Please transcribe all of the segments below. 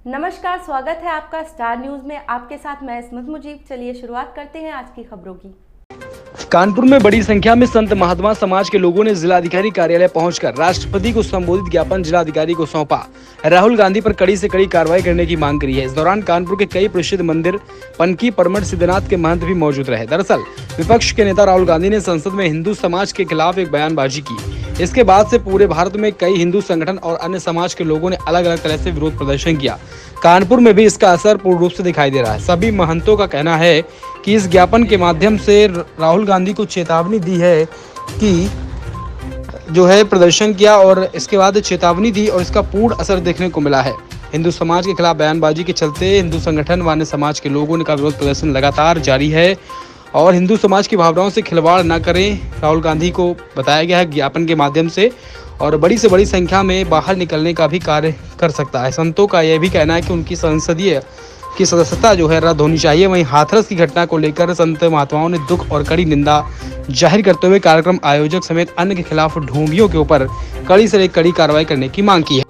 नमस्कार, स्वागत है आपका स्टार न्यूज में। आपके साथ मैं इस्मत मुजीब। चलिए शुरुआत करते हैं आज की खबरों की। कानपुर में बड़ी संख्या में संत महात्मा समाज के लोगों ने जिलाधिकारी कार्यालय पहुंचकर राष्ट्रपति को संबोधित ज्ञापन जिलाधिकारी को सौंपा। राहुल गांधी पर कड़ी से कड़ी कार्रवाई करने की मांग करी है। इस दौरान कानपुर के कई प्रसिद्ध मंदिर पनकी परमठ सिद्धनाथ के महंत भी मौजूद रहे। दरअसल विपक्ष के नेता राहुल गांधी ने संसद में हिंदू समाज के खिलाफ एक बयानबाजी की। इसके बाद से पूरे भारत में कई हिंदू संगठन और अन्य समाज के लोगों ने अलग अलग तरह से विरोध प्रदर्शन किया। कानपुर में भी इसका असर पूर्ण रूप से दिखाई दे रहा है। सभी महंतों का कहना है कि इस ज्ञापन के माध्यम से राहुल गांधी को चेतावनी दी है कि जो है प्रदर्शन किया और इसके बाद चेतावनी दी और इसका पूर्ण असर देखने को मिला है। हिंदू समाज के खिलाफ बयानबाजी के चलते हिंदू संगठन व अन्य समाज के लोगों का विरोध प्रदर्शन लगातार जारी है और हिंदू समाज की भावनाओं से खिलवाड़ न करें, राहुल गांधी को बताया गया है ज्ञापन के माध्यम से, और बड़ी से बड़ी संख्या में बाहर निकलने का भी कार्य कर सकता है। संतों का यह भी कहना है कि उनकी संसदीय की सदस्यता जो है रद्द होनी चाहिए। वहीं हाथरस की घटना को लेकर संत महात्माओं ने दुख और कड़ी निंदा जाहिर करते हुए कार्यक्रम आयोजक समेत अन्य के खिलाफ ढोंगियों के ऊपर कड़ी से कड़ी कार्रवाई करने की मांग की है।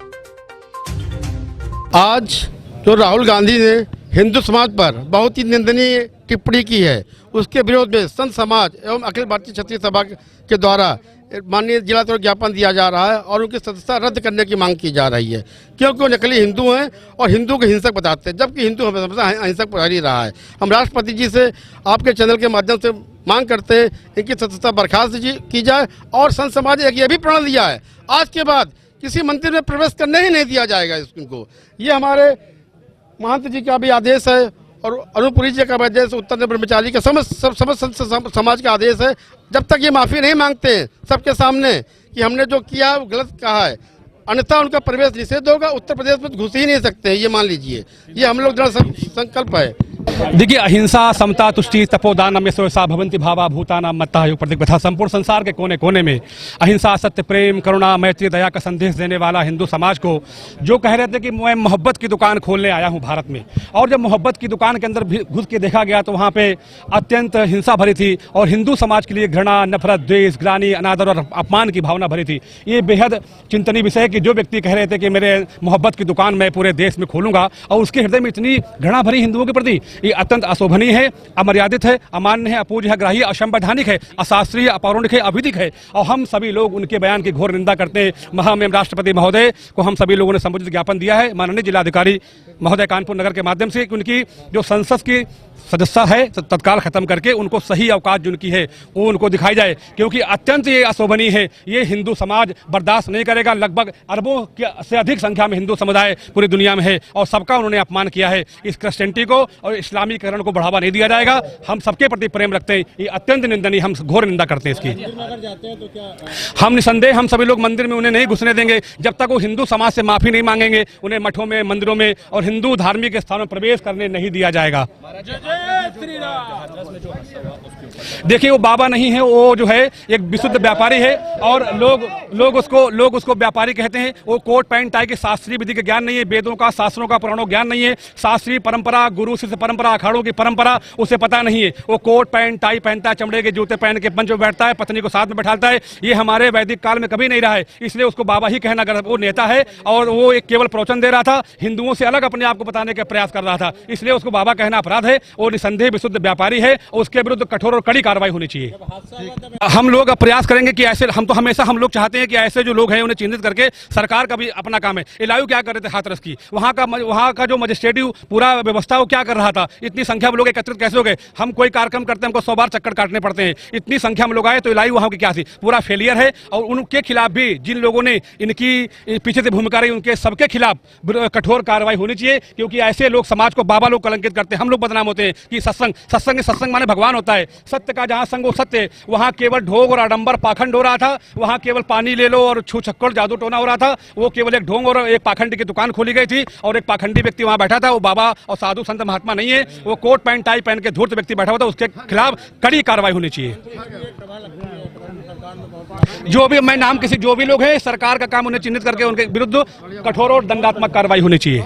आज जो राहुल गांधी ने हिंदू समाज पर बहुत ही निंदनीय टिप्पणी की है, उसके विरोध में संत समाज एवं अखिल भारतीय क्षत्रिय सभा के द्वारा माननीय जिला ज्ञापन दिया जा रहा है और उनकी सदस्यता रद्द करने की मांग की जा रही है, क्योंकि वो नकली हिंदू हैं और हिंदू को हिंसक बताते हैं, जबकि हिंदू हमेशा अहिंसक प्रहरी रहा है। हम राष्ट्रपति जी से आपके चैनल के माध्यम से मांग करते हैं इनकी सदस्यता बर्खास्त की जाए और संत समाज ने यह भी प्रण लिया है आज के बाद किसी मंदिर में प्रवेश करने ही नहीं दिया जाएगा इनको। ये हमारे महंत जी का भी आदेश है और अनुपुरी जी का आदेश, उत्तर ब्रह्मचारी का समस्त समाज का आदेश है। जब तक ये माफ़ी नहीं मांगते हैं सबके सामने कि हमने जो किया वो गलत कहा है, अन्यथा उनका प्रवेश निषेध होगा। उत्तर प्रदेश में घुस ही नहीं सकते हैं, ये मान लीजिए। ये हम लोग दृढ़ संकल्प है। देखिए, अहिंसा, समता, तुष्टि, तपोदानम यशोसा भवन्ति भावा भूतानाम मत्ता योग प्रतीक तथा संपूर्ण संसार के कोने कोने में अहिंसा, सत्य, प्रेम, करुणा, मैत्री, दया का संदेश देने वाला हिंदू समाज को जो कह रहे थे कि मैं मोहब्बत की दुकान खोलने आया हूं भारत में, और जब मोहब्बत की दुकान के अंदर घुस के देखा गया तो वहां पे अत्यंत हिंसा भरी थी और हिंदू समाज के लिए घृणा, नफरत, द्वेष, ग्लानि, अनादर और अपमान की भावना भरी थी। ये बेहद चिंतनीय विषय है कि जो व्यक्ति कह रहे थे कि मेरे मोहब्बत की दुकान मैं पूरे देश में खोलूंगा और उसके हृदय में इतनी घृणा भरी हिंदुओं के प्रति, ये अत्यंत अशोभनीय है, अमर्यादित है, अमान्य है, अपूज्य है, ग्राह्य, असंवैधानिक है, अशास्त्रीय, अपौराणिक है, अविधिक है और हम सभी लोग उनके बयान की घोर निंदा करते हैं। महामहिम राष्ट्रपति महोदय को हम सभी लोगों ने संबोधित ज्ञापन दिया है माननीय जिलाधिकारी महोदय कानपुर नगर के माध्यम से कि उनकी जो संसद की सदस्यता है तत्काल खत्म करके उनको सही अवकाश जो उनकी है वो उनको दिखाई जाए, क्योंकि अत्यंत ये अशोभनीय है। ये हिंदू समाज बर्दाश्त नहीं करेगा। लगभग अरबों से अधिक संख्या में हिंदू समुदाय पूरी दुनिया में है और सबका उन्होंने अपमान किया है। इस क्रिश्चियनिटी को और इस्लामीकरण को बढ़ावा नहीं दिया जाएगा। हम सबके प्रति प्रेम रखते हैं, ये अत्यंत निंदनीय, हम घोर निंदा करते हैं इसकी। हम निसंदेह हम सभी लोग मंदिर में उन्हें नहीं घुसने देंगे जब तक वो हिंदू समाज से माफी नहीं मांगेंगे। उन्हें मठों में, मंदिरों में और हिंदू धार्मिक स्थानों में प्रवेश करने नहीं दिया जाएगा। देखिए, वो बाबा नहीं है, वो जो है एक विशुद्ध व्यापारी है और लोग उसको व्यापारी कहते हैं। वो कोट पैंट टाई के शास्त्रीय विधि के ज्ञान नहीं है, वेदों का, शास्त्रों का, पुराणों ज्ञान नहीं है, शास्त्रीय परंपरा, गुरु शिष्य परंपरा, अखाड़ों की परंपरा उसे पता नहीं है। वो कोट पैंट टाई पहनता है, चमड़े के जूते पहन के पंच में बैठता है, पत्नी को साथ में बैठाता है। ये हमारे वैदिक काल में कभी नहीं रहा है, इसलिए उसको बाबा ही कहना गलत। वो नेता है और वो एक केवल प्रवचन दे रहा था, हिंदुओं से अलग अपने आप को बताने का प्रयास कर रहा था, इसलिए उसको बाबा कहना अपराध है। वो निसंदेह विशुद्ध व्यापारी है और उसके विरुद्ध कठोर और कड़ी कार्रवाई होनी चाहिए। हम लोग अब प्रयास करेंगे कि ऐसे हम लोग चाहते हैं कि ऐसे जो लोग हैं उन्हें चिन्हित करके, सरकार का भी अपना काम है। इलायू क्या कर रहे थे हाथरस की, वहाँ का जो मजिस्ट्रेटिव पूरा व्यवस्था वो क्या कर रहा था, इतनी संख्या में लोग एकत्रित कैसे हो गए। हम कोई कार्यक्रम करते हैं हमको 100 बार चक्कर काटने पड़ते हैं, इतनी संख्या में लोग आए तो इलायू वहाँ की क्या थी, पूरा फेलियर है। और उनके खिलाफ भी जिन लोगों ने इनकी पीछे से भूमिका रही उनके सबके खिलाफ कठोर कार्रवाई होनी चाहिए, क्योंकि ऐसे लोग समाज को बाबा लोग कलंकित करते हैं। हम लोग बदनाम होते हैं कि सत्संग माने भगवान होता है। सत्य का जहां संग वो सत्य, वहां केवल ढोंग और आडंबर पाखंड हो रहा था। वहां केवल पानी ले लो और छू छक्कर जादू टोना हो रहा था। वो केवल एक ढोंग और एक पाखंडी की दुकान खोली गई थी और एक पाखंडी व्यक्ति वहां बैठा था। वो बाबा और साधु संत महात्मा नहीं है, वो कोट पैंट टाई पहन के धूर्त व्यक्ति बैठा हुआ था। उसके खिलाफ कड़ी कार्रवाई होनी चाहिए। जो भी मैं नाम किसी जो भी लोग हैं, सरकार का काम उन्हें चिन्हित करके उनके विरुद्ध कठोर और दंडात्मक कार्रवाई होनी चाहिए।